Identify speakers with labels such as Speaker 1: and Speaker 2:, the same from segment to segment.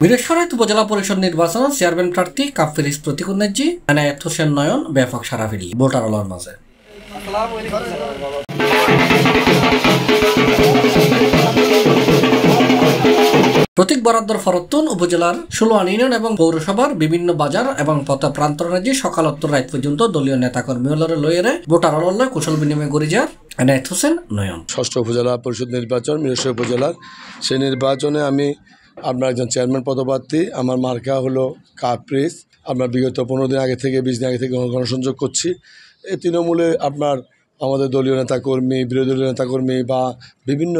Speaker 1: মিরেশ্বরাইত উপজেলা পরিষদ নির্বাচন চেয়ারম্যান প্রার্থী কাফিরিস প্রতীকুন্নেজি এনায়েত হোসেন নয়ন ব্যাপক সাড়া ফেলি ভোটারদের মাঝে। প্রতীক বরাদ্দর ফরতুন উপজেলার 16 ইউনিয়ন এবং পৌরসভার বিভিন্ন বাজার এবং পথ প্রান্তরাজ্যে সকাল উত্তর রাত পর্যন্ত দলীয় নেতাকর্মী লইয়ে ভোটারদের কুশল বিনিময় গরিজার এনায়েত হোসেন নয়ন।
Speaker 2: ষষ্ঠ উপজেলা পরিষদ নির্বাচন মিরেশ্বর উপজেলার, সেই নির্বাচনে আমি আপনার একজন চেয়ারম্যান পদপ্রার্থী। আমার মার্কা হলো কাফিরিস। আপনার বিগত 15 দিন আগে থেকে 20 দিন আগে থেকে গণসংযোগ করছি। এই তৃণমূলে আপনার আমাদের দলীয় নেতাকর্মী, বিরোধী দলীয় নেতাকর্মী বা বিভিন্ন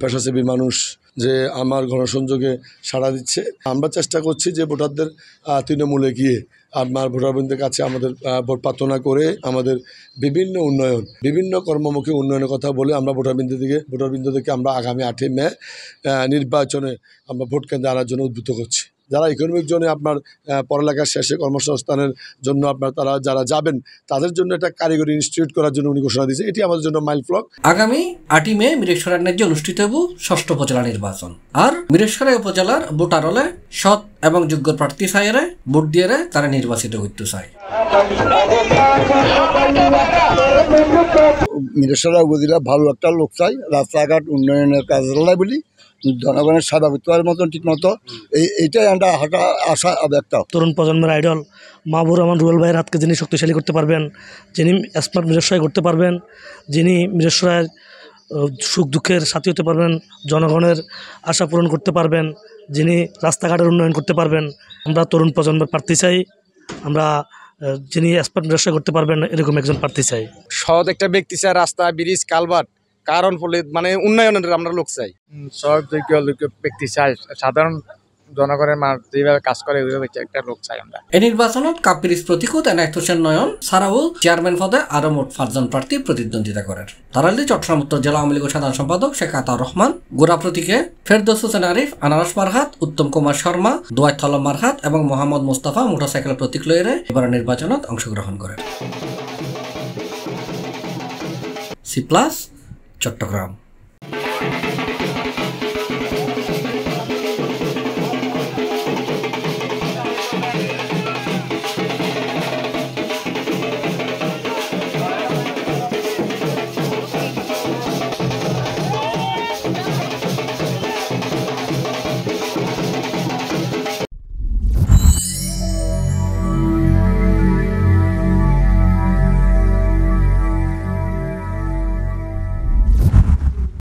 Speaker 2: পেশাসেবী মানুষ যে আমার গণসংযোগে সাড়া দিচ্ছে। আমরা চেষ্টা করছি যে ভোটারদের তৃণমূলে গিয়ে আপনার ভোটারবৃন্দের কাছে আমাদের ভোট প্রার্থনা করে আমাদের বিভিন্ন উন্নয়ন, বিভিন্ন কর্মমুখী উন্নয়নের কথা বলে আমরা ভোটারবৃন্দদেরকে আমরা আগামী 8 মে নির্বাচনে আমরা ভোট কেন্দ্রে আনার জন্য উদ্বুদ্ধ করছি। যারা ইকোনমিক জোনে আপনার পড়ালেখার শেষে কর্মসংস্থানের জন্য আপনার তারা যারা যাবেন তাদের জন্য একটা কারিগরি ইনস্টিটিউট করার জন্য উনি ঘোষণা দিয়েছে। এটি আমাদের জন্য মাইল ফলক।
Speaker 1: আগামী 8 মে মিরেশ্বরার ন্যায্যে অনুষ্ঠিত হব ষষ্ঠ উপজেলা নির্বাচন। আর মিরেশ্বরাই উপজেলার ভোটার হলে সৎ এবং যোগ্য প্রার্থী চাইরে ভোট দিয়ে তারা নির্বাচিত করতে চায়।
Speaker 3: মিরেশ্বরা উপজেলা ভালো একটা লোক চাই, রাস্তাঘাট উন্নয়নের কাজ চালায় বলি জনগণের সেবা করতে পারার মতন ঠিক মতো এইটাই আমরা আশা ব্যক্ত।
Speaker 4: তরুণ প্রজন্মের আইডল মাহবুর রহমান রুবেল ভাইয়ের হাতকে যিনি শক্তিশালী করতে পারবেন, যিনি স্মার্ট মিরেশ্বরাই করতে পারবেন, যিনি মিরেশ্বরায়ের সুখ দুঃখের সাথী হতে পারবেন, জনগণের আশা পূরণ করতে পারবেন, যিনি রাস্তাঘাটের উন্নয়ন করতে পারবেন। আমরা তরুণ প্রজন্মের প্রার্থী চাই, আমরা যিনি স্মার্ট মিরেশ্বরাই করতে পারবেন এরকম একজন প্রার্থী চাই।
Speaker 5: সৎ একটা ব্যক্তি চাই, রাস্তা ব্রিজ কালভার্ট কারণ ফলে মানে উন্নয়নের আমরা লোক চাই। সৎ যোগ্য ব্যক্তি চাই, সাধারণ জনগণের যেভাবে কাজ করে ওইভাবে একটা লোক চাই আমরা।
Speaker 1: এই নির্বাচনত কাফিরিস প্রতীকুত এনায়েত হোসেন নয়ন ছাড়াও চেয়ারম্যান পদে আরো মোট 5 জন প্রার্থী প্রতিদ্বন্দ্বিতা করেন। তারালি চট্টগ্রাম উত্তর জেলা আওয়ামী লীগের সাধারণ সম্পাদক শেখ আতাউর রহমান, গোড়া প্রতীকে ফেরদৌস হোসেন আরিফ, আনারস মারহাত, উত্তম কুমার শর্মা, দোয়াত আলম মারহাত এবং মোহাম্মদ মুস্তাফা মোটরসাইকেল প্রতীক লইয়ে এবার নির্বাচনত অংশগ্রহণ করেন। C+ চট্টগ্রাম।